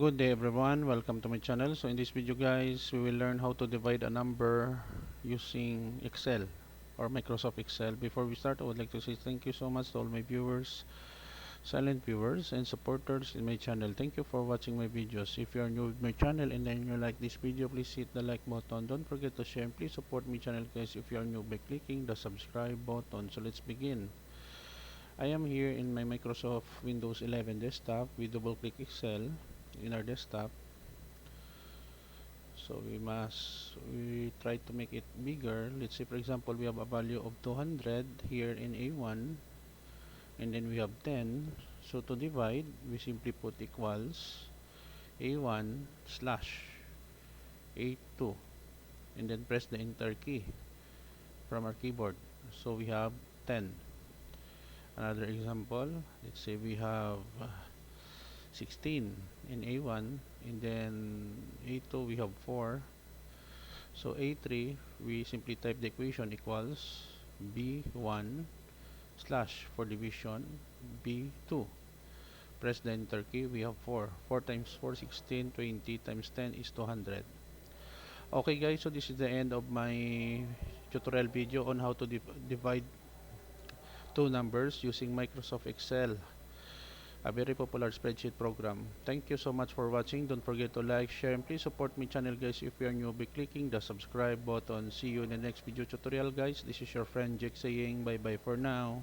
Good day everyone, welcome to my channel. So in this video guys, we will learn how to divide a number using Excel or Microsoft Excel. Before we start, I would like to say thank you so much to all my viewers, silent viewers and supporters in my channel. Thank you for watching my videos. If you are new with my channel and then you like this video, please hit the like button. Don't forget to share and please support my channel guys if you are new by clicking the subscribe button. So let's begin. I am here in my Microsoft Windows 11 desktop. We double click Excel in our desktop. So we try to make it bigger. Let's say for example we have a value of 200 here in A1 and then we have 10. So to divide, we simply put equals A1 slash A2 and then press the enter key from our keyboard. So we have 10. Another example, let's say we have 16 in A1 and then A2 we have 4. So A3, we simply type the equation equals B1 slash for division B2. Press the enter key, we have 4. 4 times 4, 16, 20 times 10 is 200. Okay guys, so this is the end of my tutorial video on how to divide two numbers using Microsoft Excel, a very popular spreadsheet program. Thank you so much for watching. Don't forget to like, share, and please support my channel guys if you are new by clicking the subscribe button. See you in the next video tutorial guys. This is your friend Jake saying bye bye for now.